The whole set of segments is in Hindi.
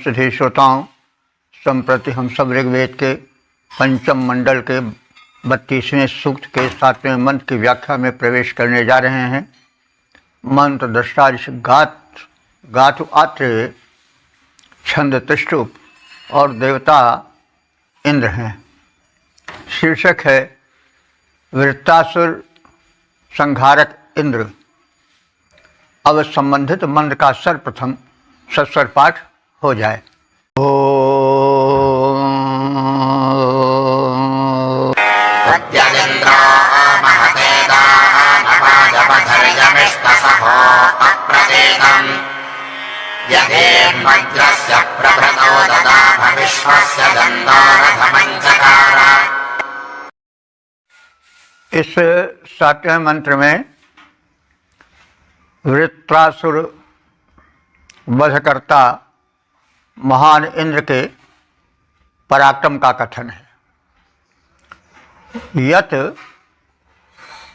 सभी श्रोताओं, संप्रति हम सब ऋग्वेद के पंचम मंडल के 32वें सूक्त के 7वें मंत्र की व्याख्या में प्रवेश करने जा रहे हैं। मंत्र दृष्टा गातु आत्रेय, छंद त्रिष्टुप और देवता इंद्र हैं। शीर्षक है वृत्तासुर संहारक इंद्र। अब संबंधित मंत्र का सर्वप्रथम सस्वर पाठ हो जाए। इस 7वें मंत्र में वृत्रासुर वधकर्ता महान इंद्र के पराक्रम का कथन है। यत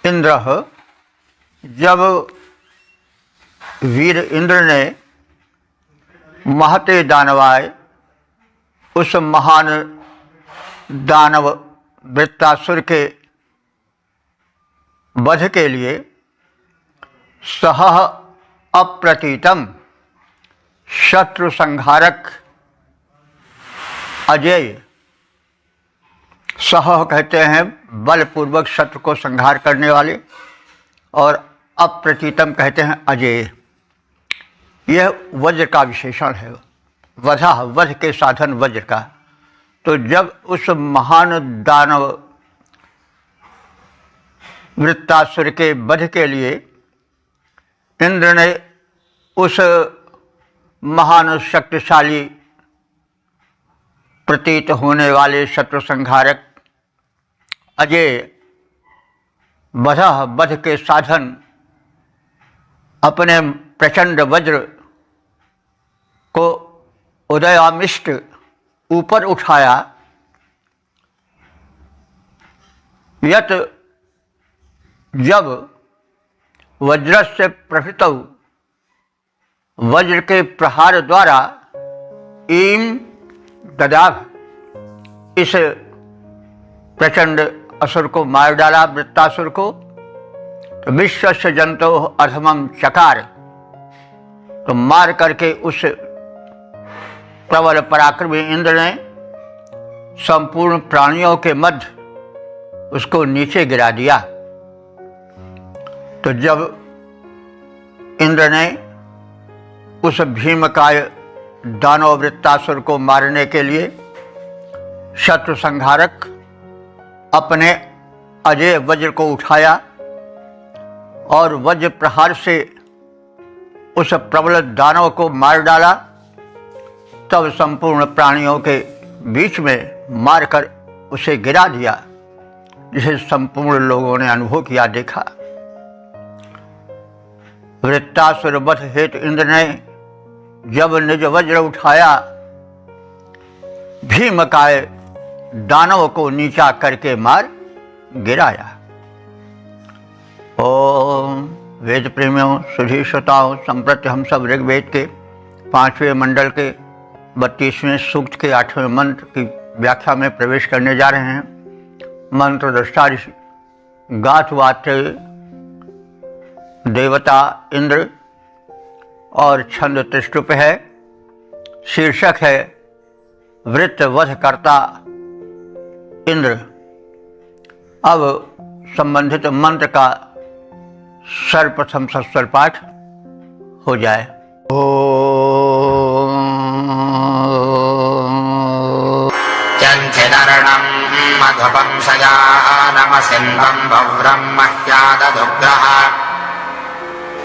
इंद्र, जब वीर इंद्र ने महते दानवाय, उस महान दानव वृत्तासुर के वध के लिए सह अप्रतीतम शत्रु संहारक अजेय, सह कहते हैं बलपूर्वक शत्रु को संहार करने वाले, और अप्रतीतम कहते हैं अजेय। यह वज्र का विशेषण है, वध के साधन वज्र का। तो जब उस महान दानव वृत्तासुर के वध के लिए इंद्र ने उस महान शक्तिशाली प्रतीत होने वाले शत्रु संहारक अजेय वध के साधन अपने प्रचंड वज्र को उदयामिष्ट ऊपर उठाया। यत, जब वज्रस्य प्रहृतौ, वज्र के प्रहार द्वारा ईम ददाभ, इस प्रचंड असुर को मार डाला, वृत्तासुर को। तो विश्वस्य जंतो अधमम चकार, तो मार करके उस प्रबल पराक्रमी इंद्र ने संपूर्ण प्राणियों के मध्य उसको नीचे गिरा दिया। तो जब इंद्र ने उस भीमकाय दानव वृत्तासुर को मारने के लिए शत्रु संहारक अपने अजेय वज्र को उठाया और वज्र प्रहार से उस प्रबल दानव को मार डाला, तब संपूर्ण प्राणियों के बीच में मारकर उसे गिरा दिया, जिसे संपूर्ण लोगों ने अनुभव किया, देखा। वृत्तासुर वध हेतु इंद्र ने जब निज वज्र उठाया, भीमकाय दानव को नीचा करके मार गिराया। ओम वेद प्रेमियों, सुधी श्रोताओं, संप्रति हम सब ऋग्वेद के 5वें मंडल के 32वें सूक्त के 8वें मंत्र की व्याख्या में प्रवेश करने जा रहे हैं। मंत्र दृष्टा गातुआत्रेय, देवता इंद्र, और छंद त्रिष्टुप है। शीर्षक है वृत्त वधकर्ता इंद्र। अब संबंधित मंत्र का सर्वप्रथम सस्वर पाठ हो जाए। चंचदर्णं मधुपं शयानमसिन्वं भव्रं मह्याददुग्रः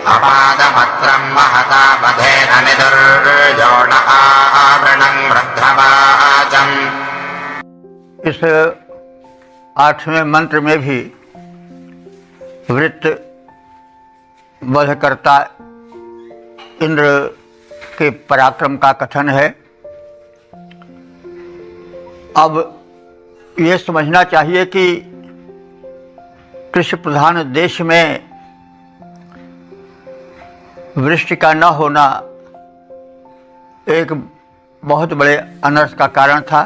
अपादमत्रं महता बधेन निदुर्योण आवृणं रुद्रवाचम्। इस 8वें मंत्र में भी वृत्त वधकर्ता इंद्र के पराक्रम का कथन है। अब ये समझना चाहिए कि कृषि प्रधान देश में वृष्टि का न होना एक बहुत बड़े अनर्थ का कारण था।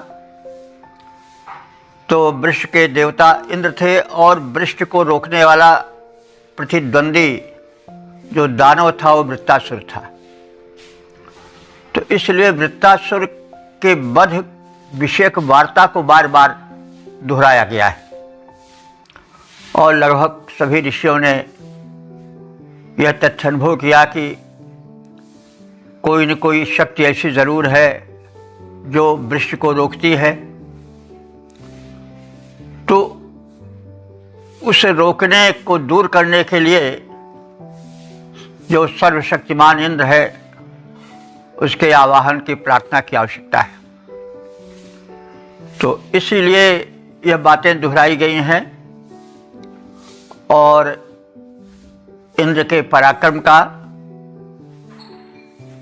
तो वृक्ष के देवता इंद्र थे और वृक्ष को रोकने वाला प्रतिद्वंदी जो दानव था वो वृत्तासुर था। तो इसलिए वृत्तासुर के वध विषयक वार्ता को बार बार दोहराया गया है और लगभग सभी ऋषियों ने यह तथ्य अनुभव किया कि कोई न कोई शक्ति ऐसी ज़रूर है जो वृक्ष को रोकती है। तो उसे रोकने को दूर करने के लिए जो सर्वशक्तिमान इंद्र है उसके आवाहन की प्रार्थना की आवश्यकता है। तो इसीलिए यह बातें दोहराई गई हैं और इंद्र के पराक्रम का,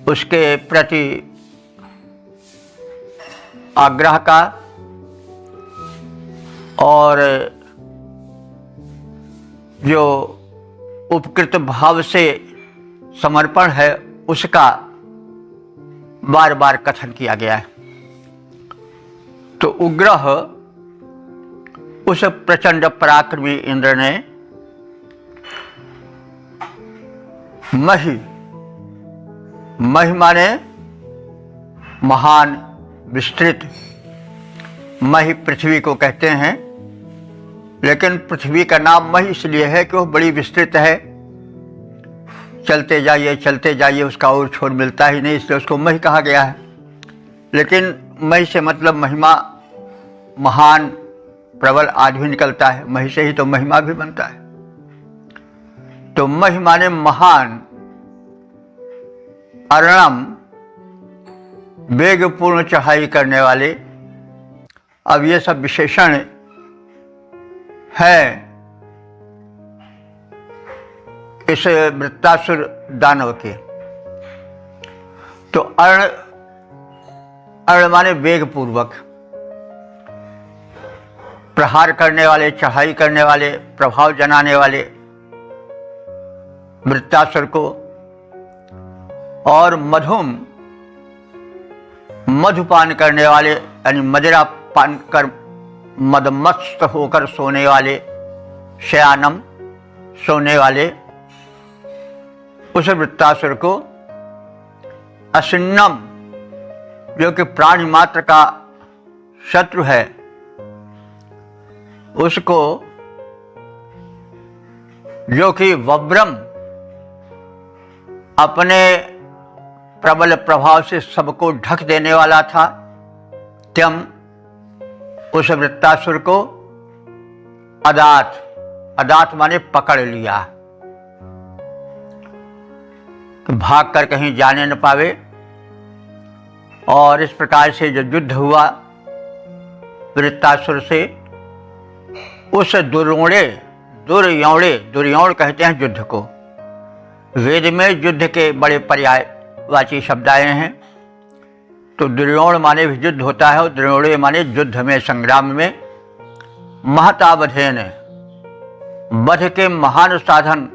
उसके प्रति आग्रह का और जो उपकृत भाव से समर्पण है उसका बार बार कथन किया गया है। तो उग्रह उस प्रचंड पराक्रमी इंद्र ने मही माने महान, विस्तृत। मही पृथ्वी को कहते हैं, लेकिन पृथ्वी का नाम मही इसलिए है कि वह बड़ी विस्तृत है। चलते जाइए उसका और छोर मिलता ही नहीं, इसलिए उसको मही कहा गया है। लेकिन मही से मतलब महिमा, महान, प्रबल आदि भी निकलता है। मही से ही तो महिमा भी बनता है। तो मही माने महान, अर्णम वेगपूर्ण चढ़ाई करने वाले। अब ये सब विशेषण है इस वृत्तासुर दानव के। तो अर्ण माने वेग पूर्वक प्रहार करने वाले, चढ़ाई करने वाले, प्रभाव जनाने वाले वृत्तासुर को, और मधुपान करने वाले यानी मदिरा पान कर मदमस्त होकर सोने वाले, शयानम सोने वाले उस वृत्तासुर को, असिन्नम जो कि प्राणी मात्र का शत्रु है उसको, जो कि वब्रम अपने प्रबल प्रभाव से सबको ढक देने वाला था, त्यम उस वृत्तासुर को अदात माने पकड़ लिया, कि भाग कर कहीं जाने न पावे। और इस प्रकार से जो युद्ध हुआ वृत्तासुर से, उस दुर्योण कहते हैं युद्ध को। वेद में युद्ध के बड़े पर्यायवाची शब्द आए हैं। तो दुर्योण माने भी युद्ध होता है और दुर्योणे माने युद्ध में, संग्राम में। महतावधेन वध के महान साधन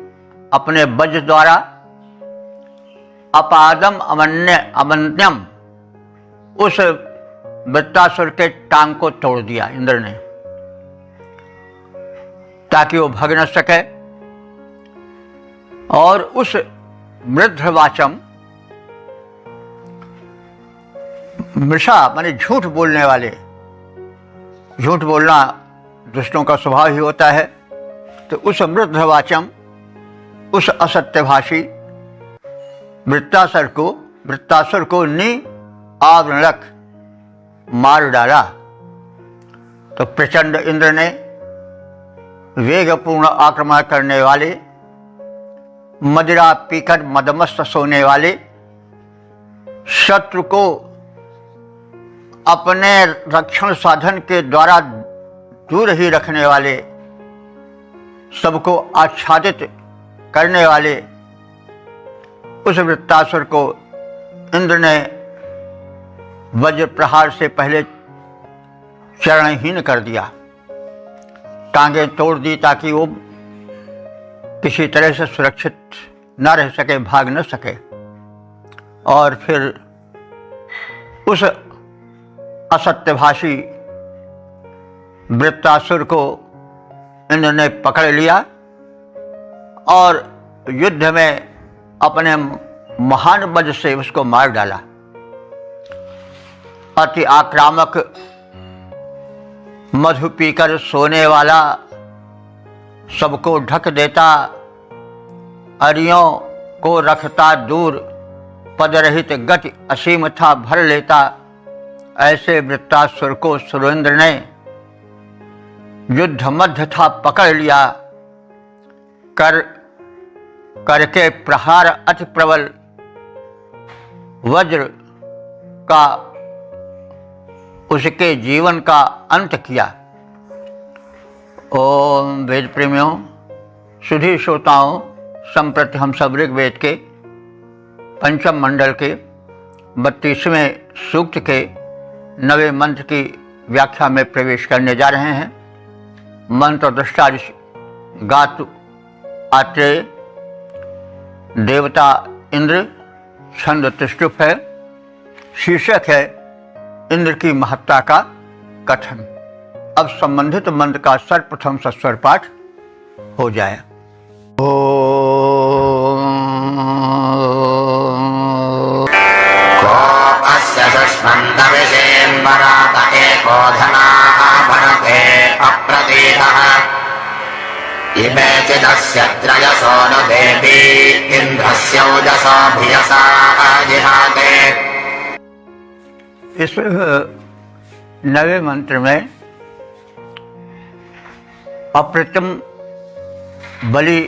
अपने वज्र द्वारा, अपादम अमन्यम उस वृत्तासुर के टांग को तोड़ दिया इंद्र ने, ताकि वो भग न सके। और उस मृद्धवाचम, मृषा माने झूठ बोलने वाले, झूठ बोलना दुष्टों का स्वभाव ही होता है। तो उस मृद्धवाचम, उस असत्यभाषी वृत्तासुर को आवरणक मार डाला। तो प्रचंड इंद्र ने वेगपूर्ण आक्रमण करने वाले, मदिरा पीकर मदमस्त सोने वाले, शत्रु को अपने रक्षण साधन के द्वारा दूर ही रखने वाले, सबको आच्छादित करने वाले उस वृत्तासुर को इंद्र ने वज्र प्रहार से पहले चरणहीन कर दिया, टांगे तोड़ दी, ताकि वो किसी तरह से सुरक्षित न रह सके, भाग न सके। और फिर उस असत्यभाषी वृत्तासुर को इंद्र ने पकड़ लिया और युद्ध में अपने महान वज्र से उसको मार डाला। अति आक्रामक, मधु पीकर सोने वाला, सबको ढक देता, अरियों को रखता दूर, पदरहित गति असीम था भर लेता, ऐसे वृत्तासुर को सुरेंद्र ने युद्ध मध्य था पकड़ लिया। करके प्रहार अति प्रबल वज्र का उसके जीवन का अंत किया। ओम वेद प्रेमियों, सुधी श्रोताओं, संप्रति हम सब ऋग्वेद के पंचम मंडल के 32वें सूक्त के 9वें मंत्र की व्याख्या में प्रवेश करने जा रहे हैं। मंत्र दृष्टा गातु आत्रेय, देवता इंद्र, छंद त्रिष्टुप है, शीर्षक है इंद्र की महत्ता का कथन। अब संबंधित मंत्र का सर्वप्रथम सस्वर पाठ हो जाए। इमे चिदस्य त्रयसो नु देवी इंद्रस्योजसो भियसा जिहाते। इस 9वें मंत्र में अप्रतिम बलि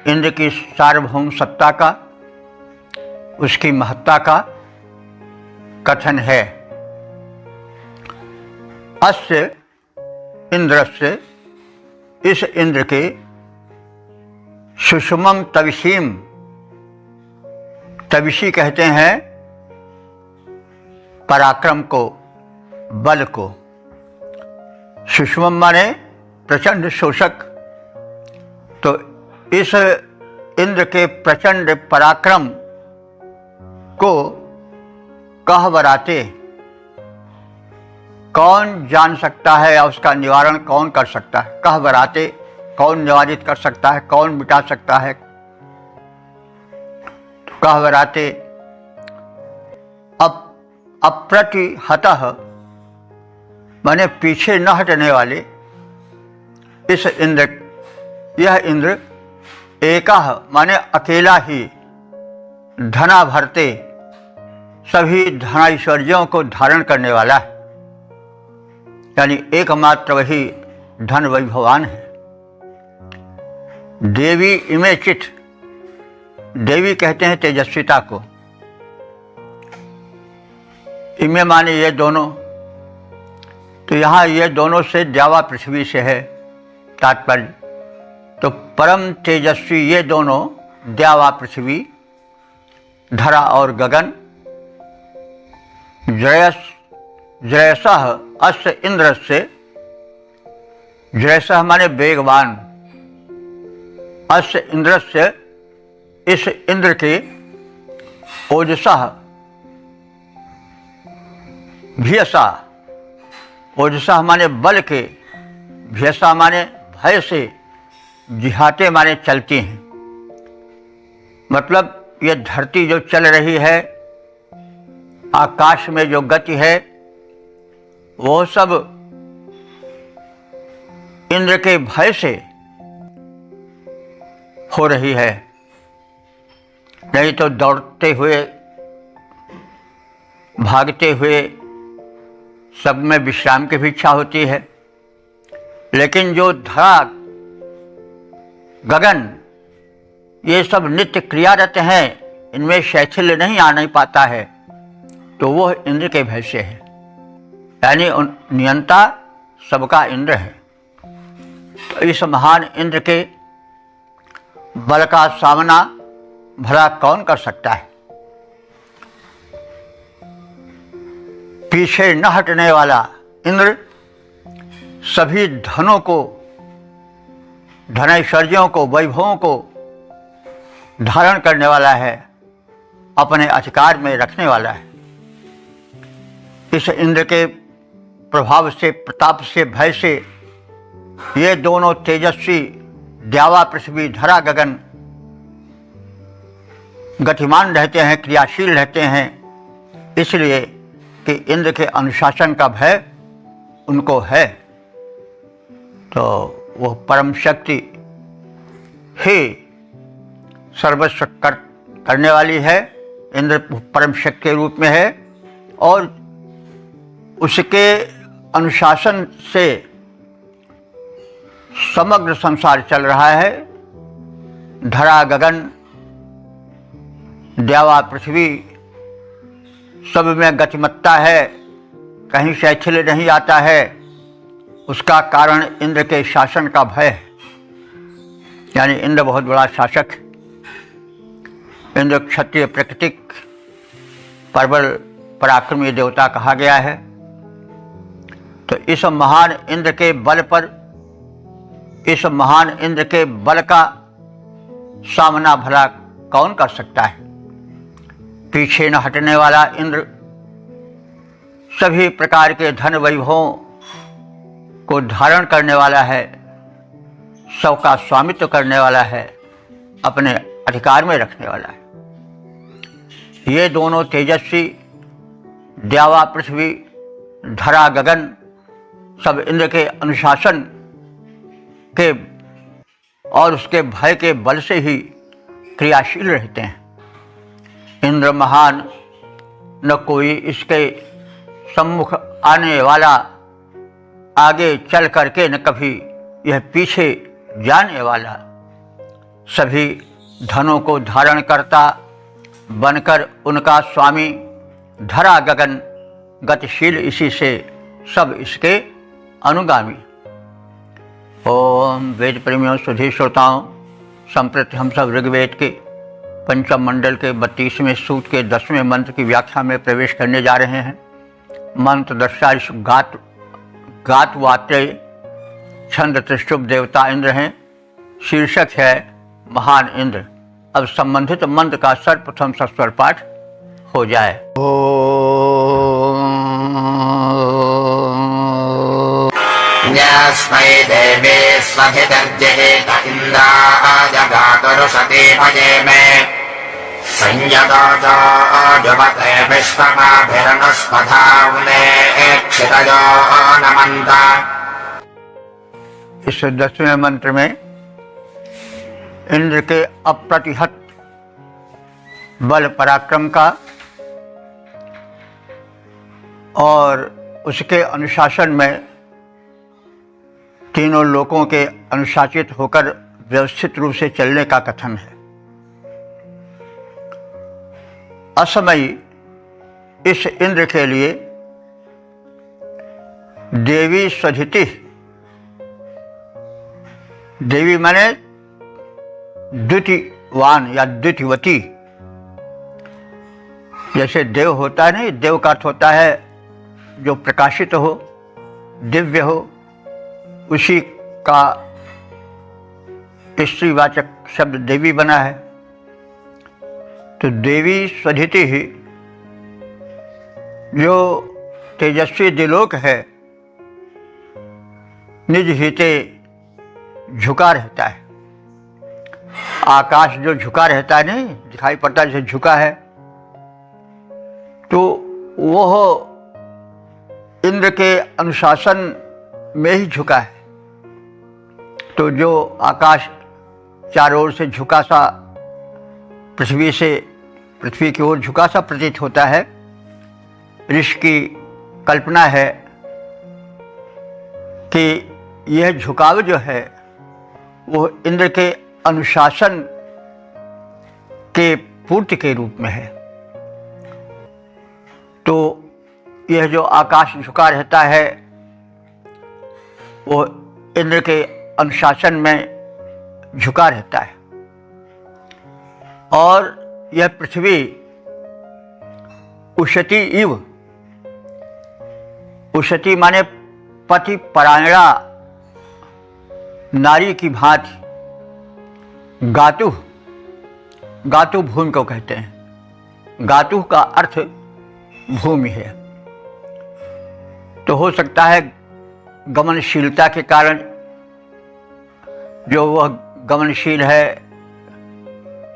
इंद्र की सार्वभौम सत्ता का, उसकी महत्ता का कथन है। अस्य इंद्रस्य, इस इंद्र के, सुषुमम तविषीम, तविषी कहते हैं पराक्रम को, बल को। सुषुमम माने प्रचंड शोषक। तो इस इंद्र के प्रचंड पराक्रम को कह बराते कौन जान सकता है, या उसका निवारण कौन कर सकता है? कह बराते कौन निवारित कर सकता है, कौन मिटा सकता है? तो कह बराते अप्रतिहतः माने पीछे न हटने वाले इस इंद्र, यह इंद्र एकह माने अकेला ही, धना भरते सभी धनैश्वर्यों को धारण करने वाला है, यानी एकमात्र वही धन वैभवान है। देवी इमे चित, देवी कहते हैं तेजस्विता को। इमे माने ये दोनों, तो यहाँ ये दोनों से द्यावा पृथ्वी से है तात्पर्य। तो परम तेजस्वी ये दोनों, द्यावा पृथ्वी, धरा और गगन। जयसः अस्य इंद्रस्य, जयसः माने वेगवान, अस्य इंद्रस्य इस इंद्र के, ओजसः भियसा, ओजसः माने बल के, भियसा माने भय से, जिहाते माने चलती हैं। मतलब ये धरती जो चल रही है, आकाश में जो गति है, वो सब इंद्र के भय से हो रही है। नहीं तो दौड़ते हुए, भागते हुए सब में विश्राम की भी इच्छा होती है, लेकिन जो धरा गगन ये सब नित्य क्रियारत हैं, इनमें शैथिल्य नहीं आ नहीं पाता है, तो वह इंद्र के भय से है। यानी नियंता सबका इंद्र है। तो इस महान इंद्र के बल का सामना भला कौन कर सकता है? पीछे न हटने वाला इंद्र सभी धनों को, धनैश्वर्यों को, वैभवों को धारण करने वाला है, अपने अधिकार में रखने वाला है। इस इंद्र के प्रभाव से, प्रताप से, भय से ये दोनों तेजस्वी द्यावा पृथ्वी धरा गगन गतिमान रहते हैं, क्रियाशील रहते हैं, इसलिए कि इंद्र के अनुशासन का भय उनको है। तो वो परम शक्ति ही सर्वस्व करने वाली है। इंद्र परम शक्ति के रूप में है और उसके अनुशासन से समग्र संसार चल रहा है। धरा गगन द्यावा पृथ्वी सब में गतिमत्ता है, कहीं शैथिल्य नहीं आता है। उसका कारण इंद्र के शासन का भय है, यानी इंद्र बहुत बड़ा शासक है। इंद्र क्षत्रिय प्राकृतिक प्रबल पराक्रमी देवता कहा गया है। तो इस महान इंद्र के बल पर, इस महान इंद्र के बल का सामना भला कौन कर सकता है। पीछे न हटने वाला इंद्र सभी प्रकार के धन वैभवों को धारण करने वाला है, सबका स्वामित्व करने वाला है, अपने अधिकार में रखने वाला है। ये दोनों तेजस्वी द्यावा पृथ्वी धरा गगन सब इंद्र के अनुशासन के और उसके भय के बल से ही क्रियाशील रहते हैं। इंद्र महान, न कोई इसके सम्मुख आने वाला आगे चल करके, न कभी यह पीछे जाने वाला। सभी धनों को धारण करता बनकर उनका स्वामी, धरा गगन गतिशील, इसी से सब इसके अनुगामी। ओम वेद प्रेमियों, सुधी श्रोताओं, संप्रति हम सब ऋग्वेद के पंचम मंडल के 32वें सूक्त के 10वें मंत्र की व्याख्या में प्रवेश करने जा रहे हैं। मंत्र दर्शा इस गात वात्रेय छंद त्रिशुभ देवता इंद्र हैं। शीर्षक है महान इंद्र। अब संबंधित मंत्र का सर्वप्रथम सस्वर पाठ हो जाए। यस्मै देवे स्वधितर्जयेत इन्द्राजगातुरुषते भजे मे संयतो जुवते विश्वमाभिरनुस्पधावने क्षितयो नमन्ता। इस 10वें मंत्र में इंद्र के अप्रतिहत बल पराक्रम का और उसके अनुशासन में तीनों लोकों के अनुशासित होकर व्यवस्थित रूप से चलने का कथन है। असमयी इस इंद्र के लिए देवी स्वधिति, देवी माने द्वितीयवान या द्वितीयवती। जैसे देव होता है नहीं, देव का अर्थ होता है जो प्रकाशित हो, दिव्य हो, उसी का स्त्रीवाचक शब्द देवी बना है। तो देवी स्वधिति ही जो तेजस्वी दिलोक है, निज हिते झुका रहता है। आकाश जो झुका रहता है, नहीं दिखाई पड़ता है जैसे झुका है, तो वह इंद्र के अनुशासन में ही झुका है। तो जो आकाश चारों ओर से झुका सा, पृथ्वी की ओर झुका सा प्रतीत होता है, ऋषि की कल्पना है कि यह झुकाव जो है वो इंद्र के अनुशासन के पूर्ति के रूप में है। तो यह जो आकाश झुका रहता है वो इंद्र के अनुशासन में झुका रहता है। और यह पृथ्वी उशती इव, उशती माने पति परायणा नारी की भांति, गातु, गातु भूमि को कहते हैं। गातु का अर्थ भूमि है। तो हो सकता है गमनशीलता के कारण, जो वह गमनशील है,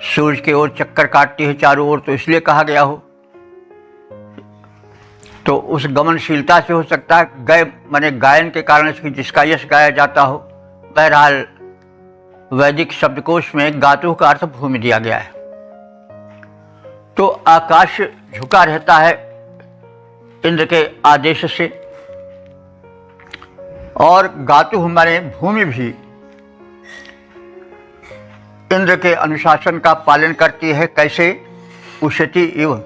सूर्य की ओर चक्कर काटती है चारों ओर, तो इसलिए कहा गया हो। तो उस गमनशीलता से हो सकता है गय माने गायन के कारण जिसका यश गाया जाता हो। बहरहाल वैदिक शब्दकोश में गातु का अर्थ भूमि दिया गया है। तो आकाश झुका रहता है इंद्र के आदेश से, और गातु माने भूमि भी इंद्र के अनुशासन का पालन करती है। कैसे? उषति इव,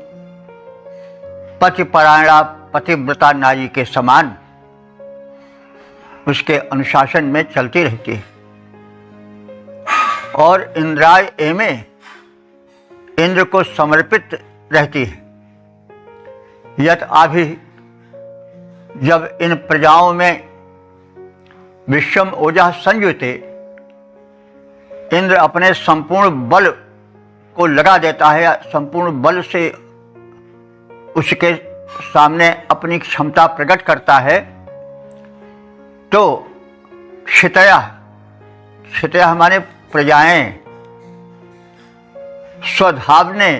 पतिपरायणा पतिव्रता नारी के समान उसके अनुशासन में चलती रहती है। और इंद्राय एमे, इंद्र को समर्पित रहती है। यत आभि, जब इन प्रजाओं में विश्वम ओजः संयुते, इंद्र अपने संपूर्ण बल को लगा देता है, संपूर्ण बल से उसके सामने अपनी क्षमता प्रकट करता है, तो क्षितयः माने प्रजाएं स्वधावने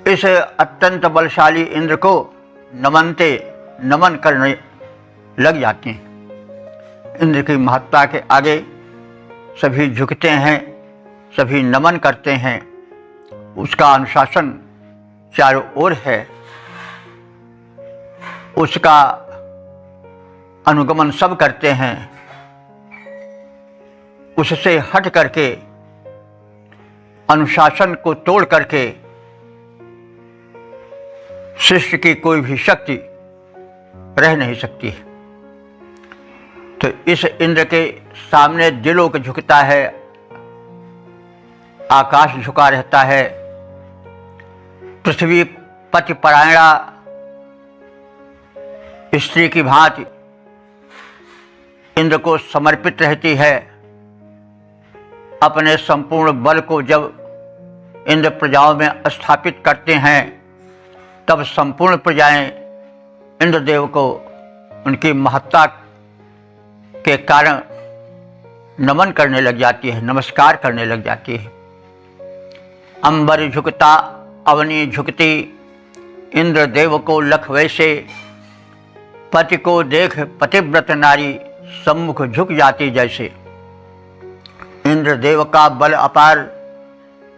इस अत्यंत बलशाली इंद्र को नमन करने लग जाती हैं। इंद्र की महत्ता के आगे सभी झुकते हैं, सभी नमन करते हैं। उसका अनुशासन चारों ओर है, उसका अनुगमन सब करते हैं। उससे हट करके, अनुशासन को तोड़ करके सृष्टि की कोई भी शक्ति रह नहीं सकती है। तो इस इंद्र के सामने दिलोक झुकता है, आकाश झुका रहता है, पृथ्वी पतिपरायणा स्त्री की भांति इंद्र को समर्पित रहती है। अपने संपूर्ण बल को जब इंद्र प्रजाओं में स्थापित करते हैं, तब संपूर्ण प्रजाएं इंद्रदेव को उनकी महत्ता के कारण नमन करने लग जाती है, नमस्कार करने लग जाती है। अंबर झुकता अवनी झुकती, इंद्रदेव को लख वैसे, पति को देख पतिव्रत नारी सम्मुख झुक जाती जैसे। इंद्रदेव का बल अपार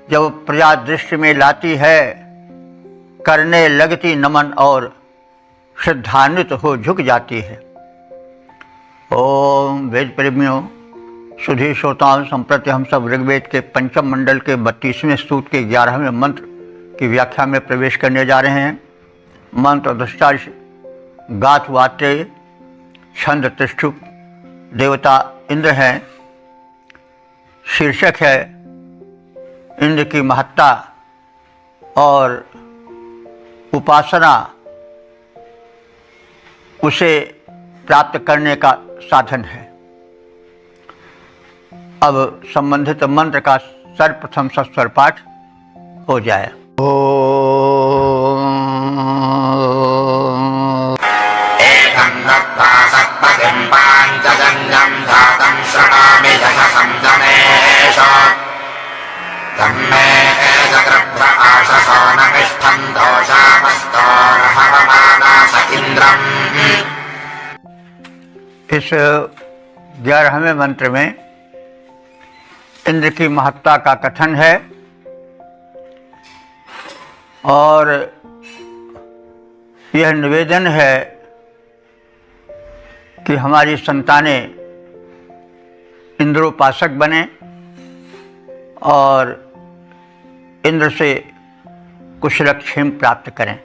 जब प्रजा दृष्टि में लाती है, करने लगती नमन और श्रद्धान्वित हो झुक जाती है। ओम वेद प्रेमियों, सुधी श्रोताओं, संप्रति हम सब ऋग्वेद के पंचम मंडल के 32वें सूक्त के 11वें मंत्र की व्याख्या में प्रवेश करने जा रहे हैं। मंत्र दृष्टा गाथ वात्रे छंद तिष्ठुप, देवता इंद्र हैं। शीर्षक है इंद्र की महत्ता और उपासना उसे प्राप्त करने का साधन है। अब संबंधित मंत्र का सर्वप्रथम सस्वर पाठ हो जाए। एकं दत्ता सत्पतिं पाञ्चजन्यं धातं शृणोमि दशसं जनेष तन्मे जगृभ्र आशसो नमिष्ठं दोषापस्तोर्हवमानास इन्द्रम्। इस 11वें मंत्र में इंद्र की महत्ता का कथन है और यह निवेदन है कि हमारी संतानें इंद्रोपासक बने और इंद्र से कुशलक्षेम प्राप्त करें।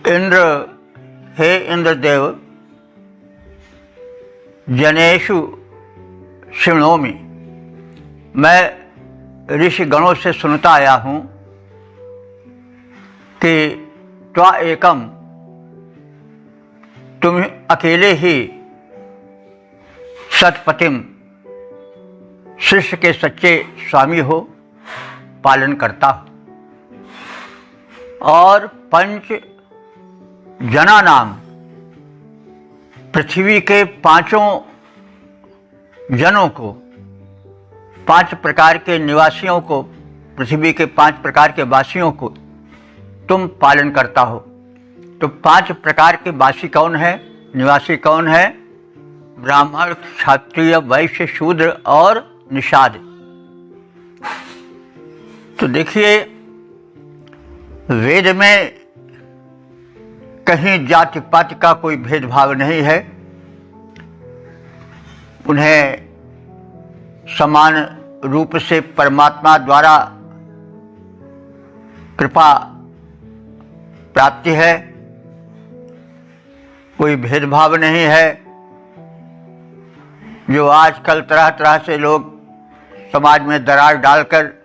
इंद्र, हे इंद्रदेव, जनेषु शृणोमि, मैं ऋषि गणों से सुनता आया हूँ कि त्वा एकम, तुम अकेले ही सतपतिम, शिष्य के सच्चे स्वामी हो, पालन करता हो। और पंच जना नाम, पृथ्वी के पांचों जनों को, 5 प्रकार के निवासियों को, पृथ्वी के 5 प्रकार के वासियों को तुम पालन करता हो। तो 5 प्रकार के वासी कौन है, निवासी कौन है? ब्राह्मण, क्षत्रिय, वैश्य, शूद्र और निषाद। तो देखिए, वेद में कहीं जाति पाति का कोई भेदभाव नहीं है। उन्हें समान रूप से परमात्मा द्वारा कृपा प्राप्ति है, कोई भेदभाव नहीं है। जो आजकल तरह तरह से लोग समाज में दरार डालकर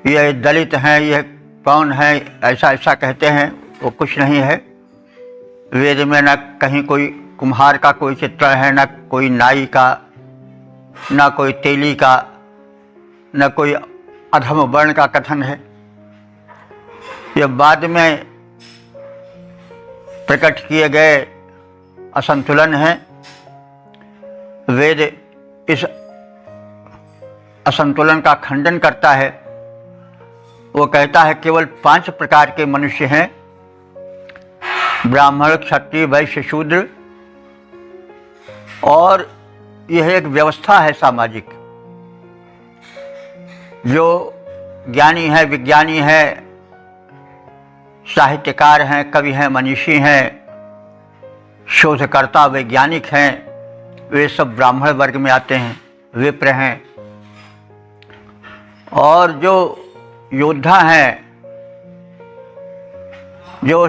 यह दलित हैं, यह कौन है, ऐसा ऐसा कहते हैं, वो कुछ नहीं है। वेद में न कहीं कोई कुम्हार का कोई चित्र है, न कोई नाई का, न कोई तेली का, न कोई अधम वर्ण का कथन है। यह बाद में प्रकट किए गए असंतुलन हैं। वेद इस असंतुलन का खंडन करता है। वो कहता है केवल 5 प्रकार के मनुष्य हैं, ब्राह्मण, क्षत्रिय, वैश्य, शूद्र, और यह एक व्यवस्था है सामाजिक। जो ज्ञानी है, विज्ञानी है, साहित्यकार हैं, कवि हैं, मनीषी हैं, शोधकर्ता, वैज्ञानिक हैं, वे सब ब्राह्मण वर्ग में आते हैं, विप्र हैं। और जो योद्धा हैं, जो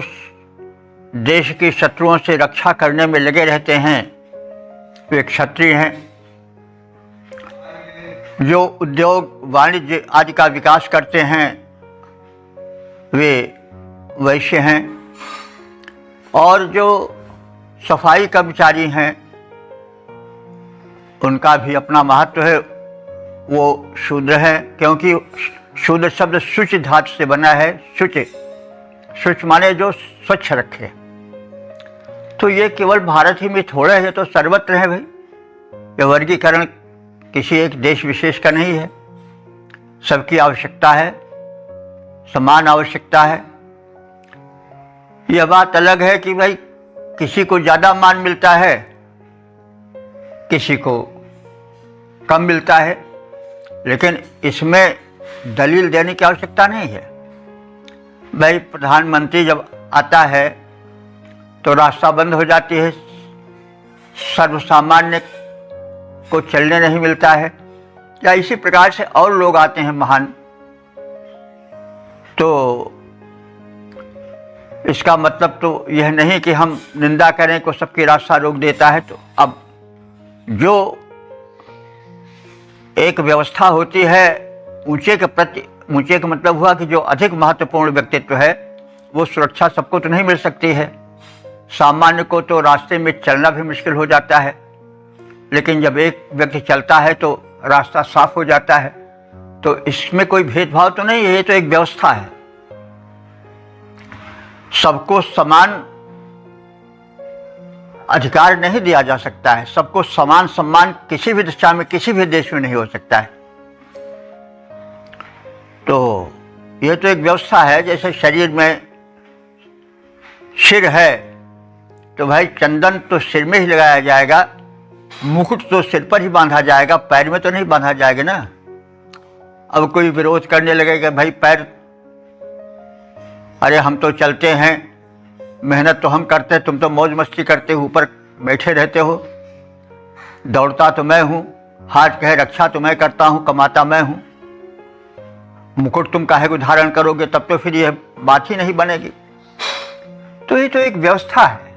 देश की शत्रुओं से रक्षा करने में लगे रहते हैं, वे क्षत्रिय हैं। जो उद्योग वाणिज्य आदि का विकास करते हैं, वे वैश्य हैं। और जो सफाई कर्मचारी हैं, उनका भी अपना महत्व है, वो शूद्र है। क्योंकि शूद्र शब्द शुचि धातु से बना है। शुचि, शुच माने जो स्वच्छ रखे। तो ये केवल भारत ही में थोड़ा है, तो सर्वत्र है भाई। ये वर्गीकरण किसी एक देश विशेष का नहीं है। सबकी आवश्यकता है, समान आवश्यकता है। यह बात अलग है कि भाई किसी को ज़्यादा मान मिलता है, किसी को कम मिलता है, लेकिन इसमें दलील देने की आवश्यकता नहीं है। भाई प्रधानमंत्री जब आता है तो रास्ता बंद हो जाती है, सर्वसामान्य को चलने नहीं मिलता है, या इसी प्रकार से और लोग आते हैं महान। तो इसका मतलब तो यह नहीं कि हम निंदा करें को सबकी रास्ता रोक देता है। तो अब जो एक व्यवस्था होती है ऊंचे के प्रति, ऊंचे का मतलब हुआ कि जो अधिक महत्वपूर्ण व्यक्तित्व है, वो सुरक्षा सबको तो नहीं मिल सकती है। सामान्य को तो रास्ते में चलना भी मुश्किल हो जाता है, लेकिन जब एक व्यक्ति चलता है तो रास्ता साफ हो जाता है। तो इसमें कोई भेदभाव तो नहीं है, ये तो एक व्यवस्था है। सबको समान अधिकार नहीं दिया जा सकता है, सबको समान सम्मान किसी भी दिशा में, किसी भी देश में नहीं हो सकता है। तो यह तो एक व्यवस्था है। जैसे शरीर में सिर है तो भाई चंदन तो सिर में ही लगाया जाएगा, मुकुट तो सिर पर ही बांधा जाएगा, पैर में तो नहीं बांधा जाएगा ना। अब कोई विरोध करने लगेगा, भाई पैर, अरे हम तो चलते हैं, मेहनत तो हम करते हैं, तुम तो मौज मस्ती करते हो, ऊपर बैठे रहते हो। दौड़ता तो मैं हूँ, हाथ कहे रक्षा तो मैं करता हूँ, कमाता मैं हूँ। मुकुट तुम काहे को धारण करोगे, तब तो फिर यह बात ही नहीं बनेगी। तो ये तो एक व्यवस्था है,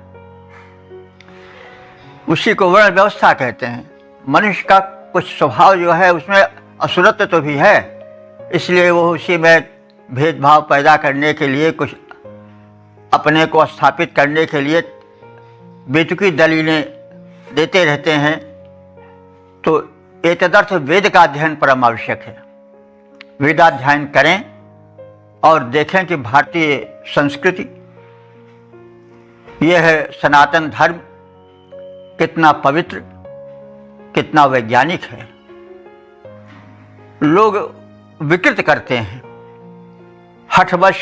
उसी को वर्ण व्यवस्था कहते हैं। मनुष्य का कुछ स्वभाव जो है उसमें असुरत्व तो भी है, इसलिए वो उसी में भेदभाव पैदा करने के लिए, कुछ अपने को स्थापित करने के लिए बेतुकी दलीलें देते रहते हैं। तो एतदर्थ वेद का अध्ययन परम आवश्यक है। वेदाध्ययन करें और देखें कि भारतीय संस्कृति, यह है सनातन धर्म, कितना पवित्र, कितना वैज्ञानिक है। लोग विकृत करते हैं, हठवश,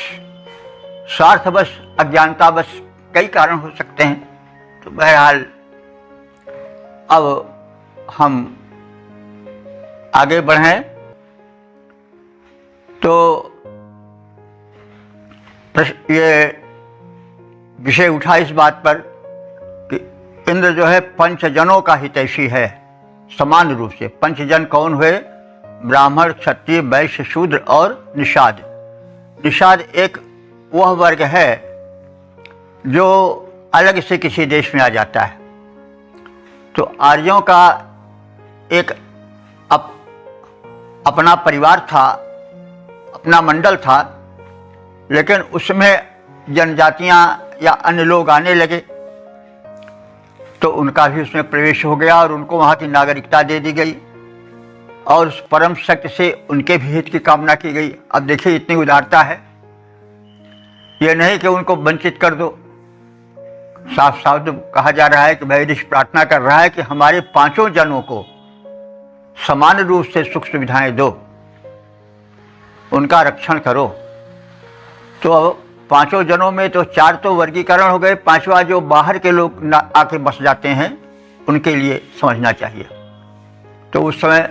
स्वार्थवश, अज्ञानतावश, कई कारण हो सकते हैं। तो बहरहाल अब हम आगे बढ़ें तो ये विषय उठा इस बात पर कि इंद्र जो है पंचजनों का हितैषी है, समान रूप से। पंचजन कौन हुए? ब्राह्मण, क्षत्रिय, वैश्य, शूद्र और निषाद। निषाद एक वह वर्ग है जो अलग से किसी देश में आ जाता है। तो आर्यों का एक अपना परिवार था, अपना मंडल था, लेकिन उसमें जनजातियां या अन्य लोग आने लगे तो उनका भी उसमें प्रवेश हो गया और उनको वहाँ की नागरिकता दे दी गई और उस परम शक्ति से उनके भी हित की कामना की गई। अब देखिए इतनी उदारता है, ये नहीं कि उनको वंचित कर दो। साफ साफ तो कहा जा रहा है कि भाई ऋषि प्रार्थना कर रहा है कि हमारे पांचों जनों को समान रूप से सुख सुविधाएं दो, उनका रक्षण करो। तो अब पांचों जनों में तो चार तो वर्गीकरण हो गए, पांचवा जो बाहर के लोग आके बस जाते हैं उनके लिए समझना चाहिए। तो उस समय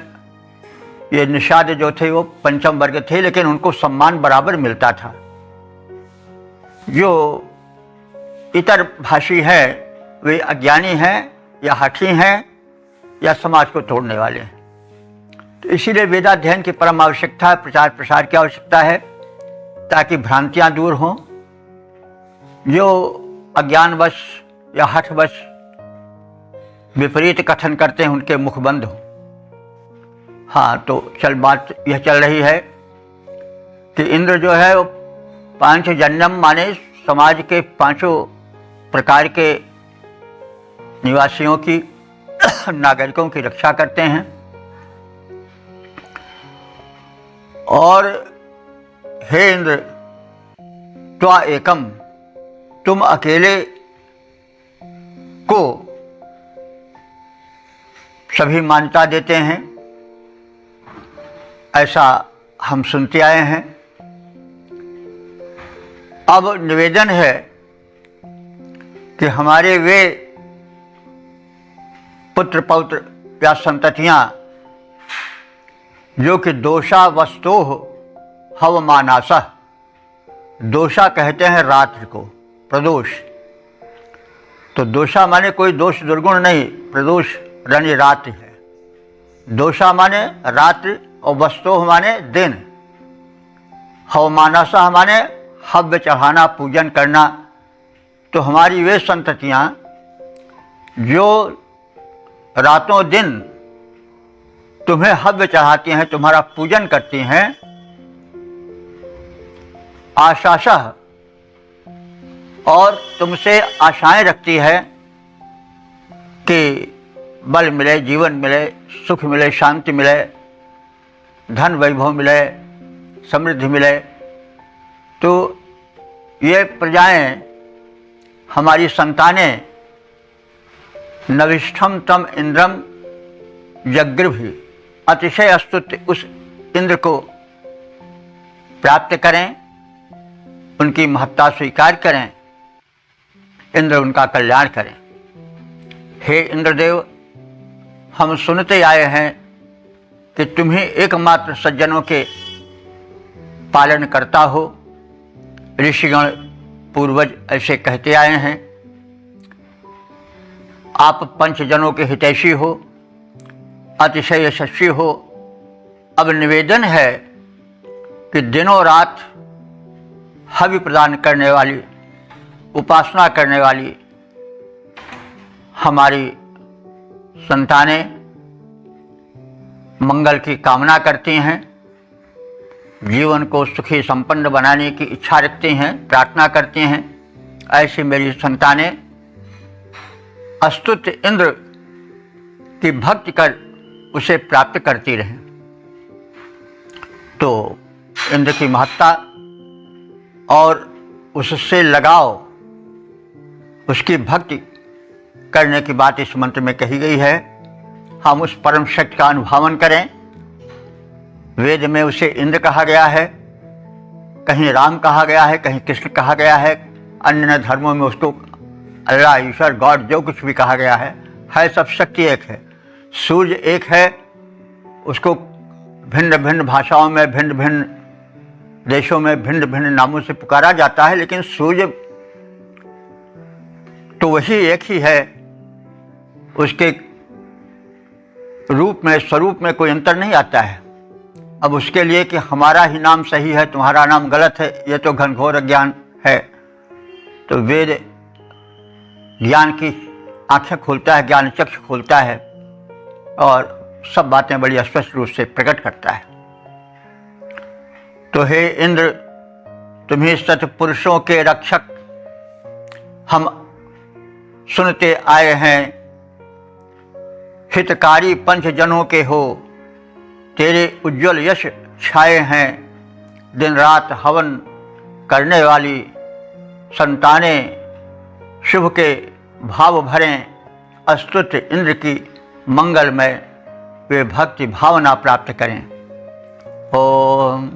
ये निषाद जो थे वो पंचम वर्ग थे, लेकिन उनको सम्मान बराबर मिलता था। जो इतर भाषी है वे अज्ञानी हैं या हठी हैं या समाज को तोड़ने वाले हैं। तो इसीलिए वेदाध्ययन की परम आवश्यकता है, प्रचार प्रसार की आवश्यकता है, ताकि भ्रांतियां दूर हों। जो अज्ञानवश या हठवश विपरीत कथन करते हैं उनके मुख बंद हो। हाँ, तो बात यह चल रही है कि इंद्र जो है वो पांचजन्यम माने समाज के पांचों प्रकार के निवासियों की नागरिकों की रक्षा करते हैं। और हे इंद्र, त्वा एकम, तुम अकेले को सभी मान्यता देते हैं, ऐसा हम सुनते आए हैं। अब निवेदन है कि हमारे वे पुत्र पौत्र या संततियां जो कि दोषा वस्तु हवमानासः, दोषा कहते हैं रात्रि को, प्रदोष। तो दोषा माने कोई दोष दुर्गुण नहीं, प्रदोष यानी रात्रि है। दोषा माने रात्रि और वस्तु माने दिन। हवमानासः माने हव्य चढ़ाना, पूजन करना। तो हमारी वे संततियां जो रातों दिन तुम्हें हव्य चढ़ाती हैं, तुम्हारा पूजन करती हैं, आशाशः, और तुमसे आशाएं रखती है कि बल मिले, जीवन मिले, सुख मिले, शांति मिले, धन वैभव मिले, समृद्धि मिले। तो ये प्रजाएं, हमारी संतानें, नविष्ठम तम इंद्रम जगृभि, अतिशय अस्तुत्य उस इंद्र को प्राप्त करें, उनकी महत्ता स्वीकार करें, इंद्र उनका कल्याण करें। हे इंद्रदेव, हम सुनते आए हैं कि तुम ही एकमात्र सज्जनों के पालन करता हो। ऋषिगण पूर्वज ऐसे कहते आए हैं। आप पंचजनों के हितैषी हो, अतिशय यशस्वी हो। अब निवेदन है कि दिनों रात हवि प्रदान करने वाली, उपासना करने वाली हमारी संतानें मंगल की कामना करती हैं, जीवन को सुखी संपन्न बनाने की इच्छा रखती हैं, प्रार्थना करती हैं। ऐसी मेरी संतानें अस्तुत्य इंद्र की भक्ति कर उसे प्राप्त करती रहें। तो इंद्र की महत्ता और उससे लगाव, उसकी भक्ति करने की बात इस मंत्र में कही गई है। हम उस परम शक्ति का अनुभावन करें। वेद में उसे इंद्र कहा गया है, कहीं राम कहा गया है, कहीं कृष्ण कहा गया है, अन्य धर्मों में उसको अल्लाह, ईश्वर, गॉड जो कुछ भी कहा गया है सब शक्ति एक है। सूर्य एक है, उसको भिन्न भिन्न भाषाओं में, भिन्न भिन्न देशों में भिन्न भिन्न नामों से पुकारा जाता है, लेकिन सूर्य तो वही एक ही है। उसके रूप में, स्वरूप में कोई अंतर नहीं आता है। अब उसके लिए कि हमारा ही नाम सही है, तुम्हारा नाम गलत है, ये तो घनघोर अज्ञान है। तो वेद ज्ञान की आंखें खोलता है, ज्ञान चक्षु खोलता है और सब बातें बड़ी स्पष्ट रूप से प्रकट करता है। तो हे इंद्र, तुम्ही सत्पुरुषों के रक्षक हम सुनते आए हैं। हितकारी पंचजनों के हो, तेरे उज्ज्वल यश छाए हैं। दिन रात हवन करने वाली संतानें शुभ के भाव भरें। अस्तुत इंद्र की मंगलमय वे भक्ति भावना प्राप्त करें। ओम।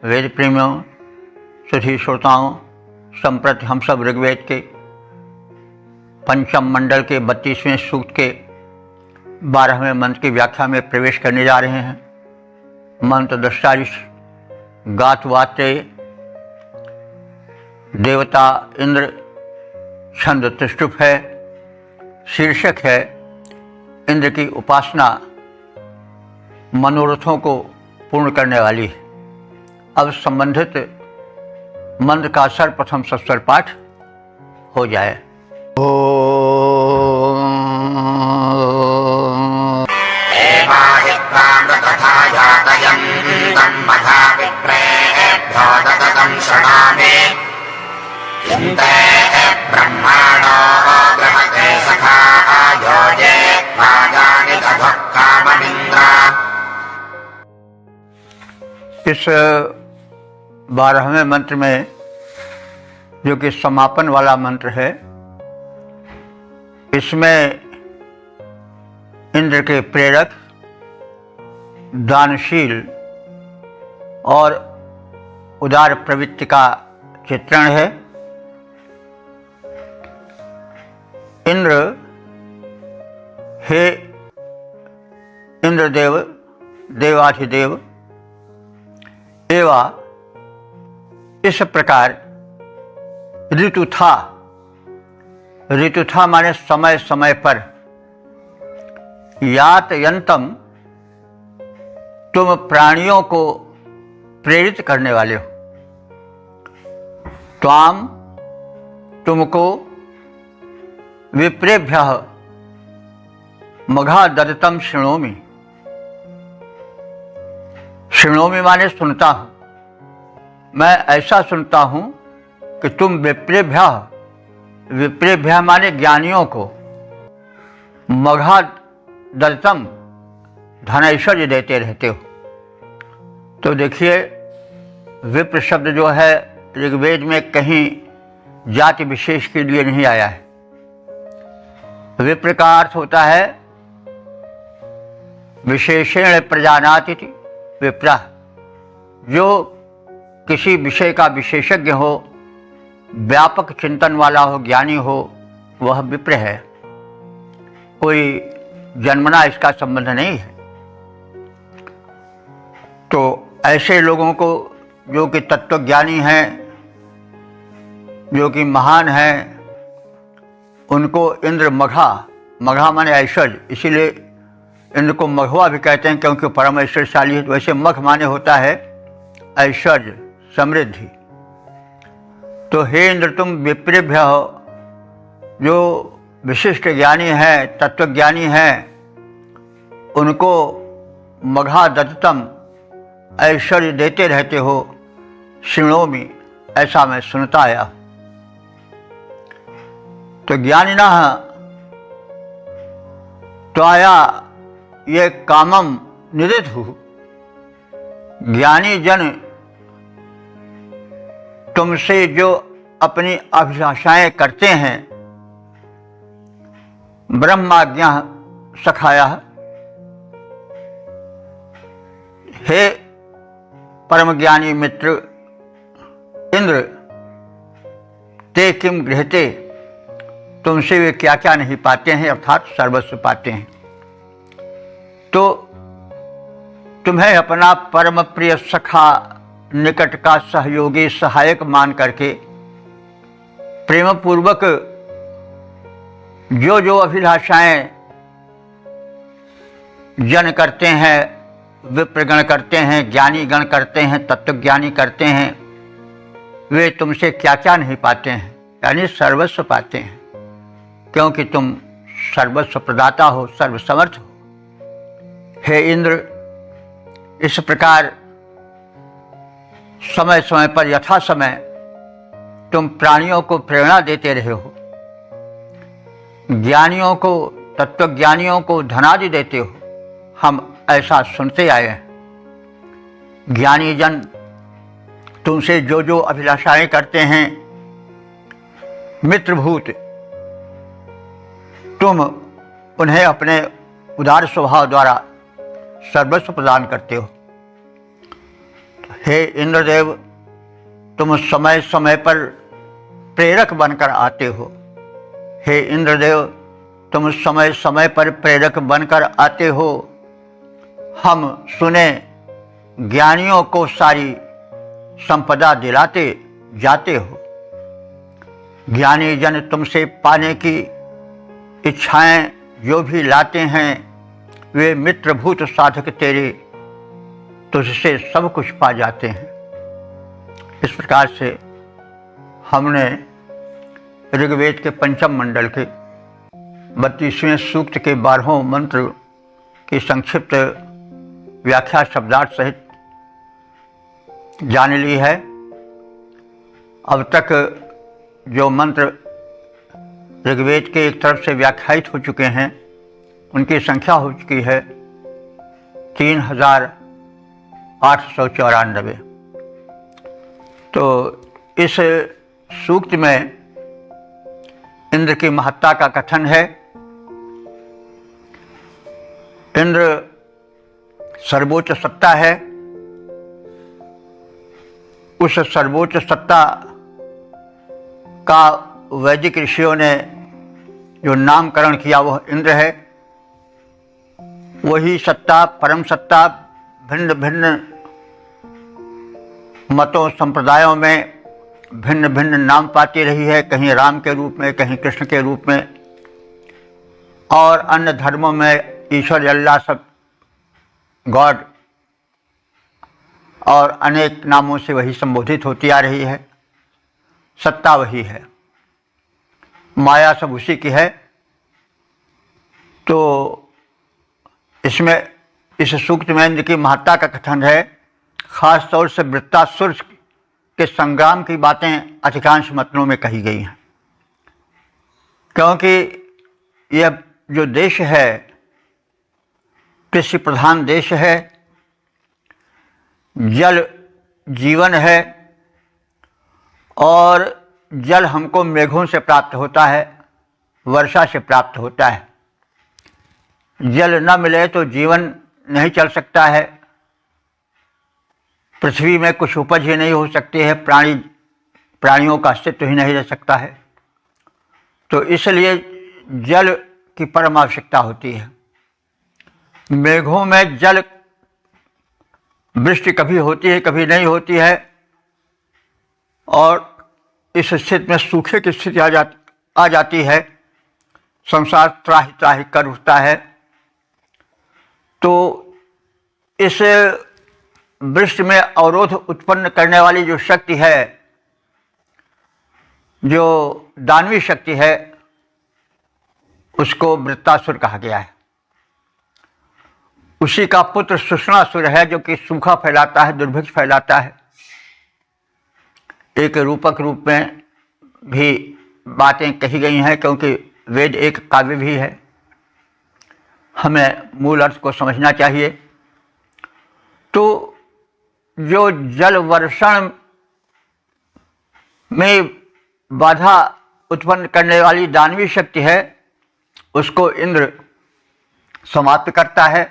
वेद प्रेमियों, सुधी श्रोताओं, संप्रति हम सब ऋग्वेद के पंचम मंडल के 32वें सूक्त के 12वें मंत्र की व्याख्या में प्रवेश करने जा रहे हैं। मंत्र दशारिश गातवाते देवता इंद्र, छंद त्रिष्टुप है, शीर्षक है इंद्र की उपासना मनोरथों को पूर्ण करने वाली है। अब संबंधित मंत्र का सर्वप्रथम सस्वर पाठ हो जाए। ब्रह्माणो ग्रहते सखा योजे भागानि तद्वक्कामनिन्द्र। इस 12वें मंत्र में, जो कि समापन वाला मंत्र है, इसमें इंद्र के प्रेरक, दानशील और उदार प्रवृत्ति का चित्रण है। इंद्र, हे इंद्रदेव, देवाधिदेव, एवं इस प्रकार ऋतु था माने समय समय पर, यात यंतम तुम प्राणियों को प्रेरित करने वाले हो। त्वाम तुमको, विप्रेभ्यः मघादत्तम शृणोमि। शृणोमि माने सुनता हूं, मैं ऐसा सुनता हूं कि तुम विप्रेभ्यः, विप्रेभ्यः माने ज्ञानियों को, मघादत्तम धन ऐश्वर्य देते रहते हो। तो देखिए, विप्र शब्द जो है ऋग्वेद में कहीं जाति विशेष के लिए नहीं आया है। विप्र का अर्थ होता है विशेषण प्रजानाति विप्रा, जो किसी विषय का विशेषज्ञ हो, व्यापक चिंतन वाला हो, ज्ञानी हो, वह विप्र है। कोई जन्मना इसका संबंध नहीं है। तो ऐसे लोगों को जो कि तत्वज्ञानी हैं, जो कि महान हैं, उनको इंद्र मघा माने ऐश्वर्य, इसीलिए इंद्र को मघवा भी कहते हैं, क्योंकि परम ऐश्वर्यशाली है। तो वैसे मघ माने होता है ऐश्वर्य, समृद्धि। तो हे इंद्र, तुम विप्रेभ्य हो, जो विशिष्ट ज्ञानी हैं, तत्वज्ञानी हैं, उनको मघादत्तम ऐश्वर्य देते रहते हो। शृणोमि, ऐसा मैं सुनता आया। तो ज्ञानिनः त्वया ये कामम निदिधु, ज्ञानी जन तुमसे जो अपनी अभिलाषाएं करते हैं, ब्रह्माज्ञा सखाया, हे परम ज्ञानी मित्र इंद्र, ते किम गृहते, तुमसे वे क्या क्या नहीं पाते हैं, अर्थात सर्वस्व पाते हैं। तो तुम्हें अपना परम प्रिय सखा, निकट का सहयोगी, सहायक मान करके प्रेम पूर्वक जो जो अभिलाषाएं जन करते हैं, विप्रगण करते हैं, ज्ञानी गण करते हैं, तत्वज्ञानी करते हैं, वे तुमसे क्या क्या नहीं पाते हैं, यानी सर्वस्व पाते हैं, क्योंकि तुम सर्वस्व प्रदाता हो, सर्वसमर्थ हो। हे इंद्र, इस प्रकार समय समय पर यथा समय तुम प्राणियों को प्रेरणा देते रहे हो, ज्ञानियों को, तत्वज्ञानियों को धनादि देते हो, हम ऐसा सुनते आए हैं। ज्ञानी जन तुमसे जो जो अभिलाषाएं करते हैं, मित्रभूत तुम उन्हें अपने उदार स्वभाव द्वारा सर्वस्व प्रदान करते हो। हे इंद्रदेव, तुम समय समय पर प्रेरक बनकर आते हो। हे इंद्रदेव, तुम समय समय पर प्रेरक बनकर आते हो। हम सुने ज्ञानियों को सारी संपदा दिलाते जाते हो। ज्ञानी जन तुमसे पाने की इच्छाएं जो भी लाते हैं, वे मित्रभूत साधक तेरे तुझसे सब कुछ पा जाते हैं। इस प्रकार से हमने ऋग्वेद के पंचम मंडल के 32वें सूक्त के 12वें मंत्र की संक्षिप्त व्याख्या शब्दार्थ सहित जान ली है। अब तक जो मंत्र ऋग्वेद के एक तरफ से व्याख्यायित हो चुके हैं, उनकी संख्या हो चुकी है 3894। तो इस सूक्त में इंद्र की महत्ता का कथन है। इंद्र सर्वोच्च सत्ता है। उस सर्वोच्च सत्ता का वैदिक ऋषियों ने जो नामकरण किया वह इंद्र है। वही सत्ता, परम सत्ता भिन्न भिन्न मतों संप्रदायों में भिन्न भिन्न नाम पाती रही है, कहीं राम के रूप में, कहीं कृष्ण के रूप में, और अन्य धर्मों में ईश्वर, अल्लाह, सब गॉड और अनेक नामों से वही संबोधित होती आ रही है। सत्ता वही है, माया सब उसी की है। तो इसमें इस सूक्त में इंद्र की महत्ता का कथन है। खास तौर से वृत्तासुर के संग्राम की बातें अधिकांश मतनों में कही गई हैं, क्योंकि यह जो देश है कृषि प्रधान देश है, जल जीवन है, और जल हमको मेघों से प्राप्त होता है, वर्षा से प्राप्त होता है। जल न मिले तो जीवन नहीं चल सकता है, पृथ्वी में कुछ उपज ही नहीं हो सकती है, प्राणियों का अस्तित्व ही नहीं रह सकता है। तो इसलिए जल की परम आवश्यकता होती है। मेघों में जल, वृष्टि कभी होती है कभी नहीं होती है, और इस स्थिति में सूखे की स्थिति आ जाती है, संसार त्राहि त्राहि कर उठता है। तो इस वृष्टि में अवरोध उत्पन्न करने वाली जो शक्ति है, जो दानवी शक्ति है, उसको वृत्तासुर कहा गया है। उसी का पुत्र सुषणासुर है, जो कि सूखा फैलाता है, दुर्भिक्ष फैलाता है। एक रूपक रूप में भी बातें कही गई हैं, क्योंकि वेद एक काव्य भी है। हमें मूल अर्थ को समझना चाहिए। तो जो जल वर्षण में बाधा उत्पन्न करने वाली दानवी शक्ति है, उसको इंद्र समाप्त करता है,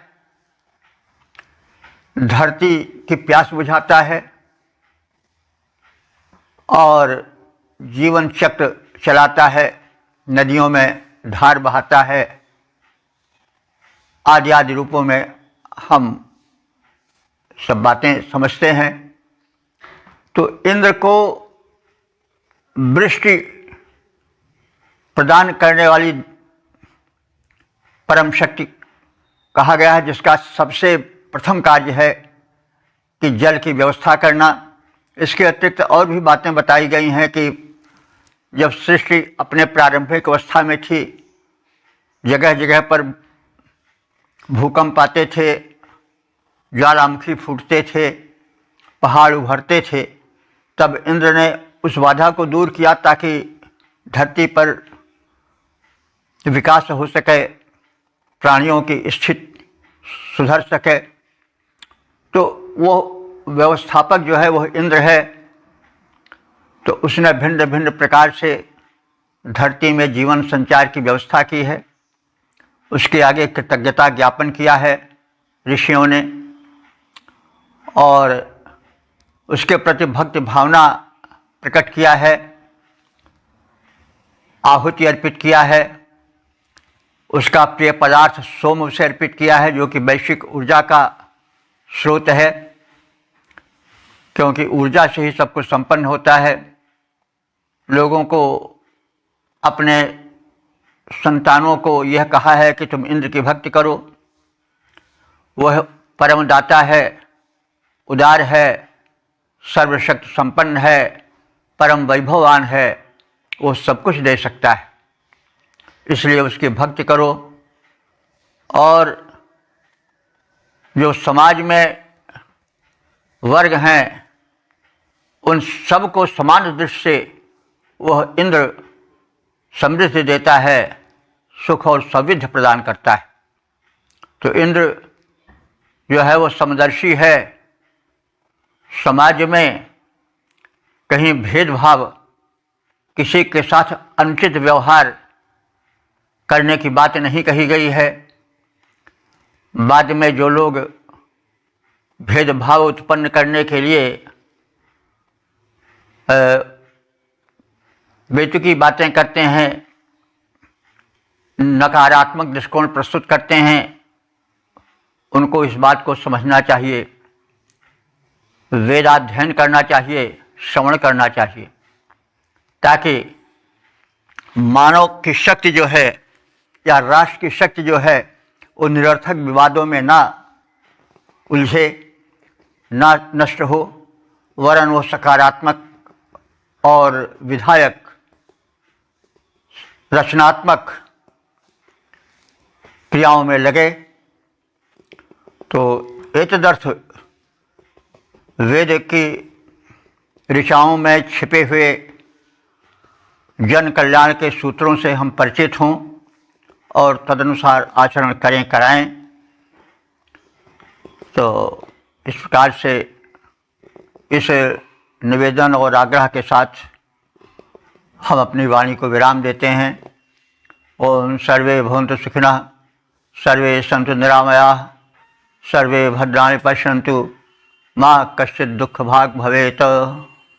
धरती की प्यास बुझाता है और जीवन चक्र चलाता है, नदियों में धार बहाता है, आदि आदि रूपों में हम सब बातें समझते हैं। तो इंद्र को वृष्टि प्रदान करने वाली परम शक्ति कहा गया है, जिसका सबसे प्रथम कार्य है कि जल की व्यवस्था करना। इसके अतिरिक्त और भी बातें बताई गई हैं कि जब सृष्टि अपने प्रारंभिक अवस्था में थी, जगह जगह पर भूकंप आते थे, ज्वालामुखी फूटते थे, पहाड़ उभरते थे, तब इंद्र ने उस बाधा को दूर किया ताकि धरती पर विकास हो सके, प्राणियों की स्थिति सुधर सके। तो वो व्यवस्थापक जो है वह इंद्र है। तो उसने भिन्न भिन्न प्रकार से धरती में जीवन संचार की व्यवस्था की है। उसके आगे कृतज्ञता ज्ञापन किया है ऋषियों ने और उसके प्रति भक्ति भावना प्रकट किया है, आहुति अर्पित किया है, उसका प्रिय पदार्थ सोम से अर्पित किया है, जो कि वैश्विक ऊर्जा का स्रोत है, क्योंकि ऊर्जा से ही सब कुछ संपन्न होता है। लोगों को, अपने संतानों को यह कहा है कि तुम इंद्र की भक्ति करो, वह परम दाता है, उदार है, सर्वशक्ति संपन्न है, परम वैभववान है, वो सब कुछ दे सकता है, इसलिए उसकी भक्ति करो। और जो समाज में वर्ग हैं उन सब को समान दृष्टि से वह इंद्र समृद्धि देता है, सुख और सौविध्य प्रदान करता है। तो इंद्र जो है वो समदर्शी है, समाज में कहीं भेदभाव, किसी के साथ अनुचित व्यवहार करने की बात नहीं कही गई है। बाद में जो लोग भेदभाव उत्पन्न करने के लिए बेतुकी बातें करते हैं, नकारात्मक दृष्टिकोण प्रस्तुत करते हैं, उनको इस बात को समझना चाहिए, वेदाध्ययन करना चाहिए, श्रवण करना चाहिए, ताकि मानव की शक्ति जो है या राष्ट्र की शक्ति जो है वो निरर्थक विवादों में ना उलझे, ना नष्ट हो, वरन वो सकारात्मक और विधायक रचनात्मक क्रियाओं में लगे। तो एतदर्थ वेद की ऋचाओं में छिपे हुए जन कल्याण के सूत्रों से हम परिचित हों और तदनुसार आचरण करें कराएं। तो इस प्रकार से इस निवेदन और आग्रह के साथ हम अपनी वाणी को विराम देते हैं। ओम सर्वे भवन्तु सुखिनः, सर्वे सन्तु निरामयाः, सर्वे भद्राणि पश्यन्तु, मा कश्चित् दुःखभाग् भवेत्।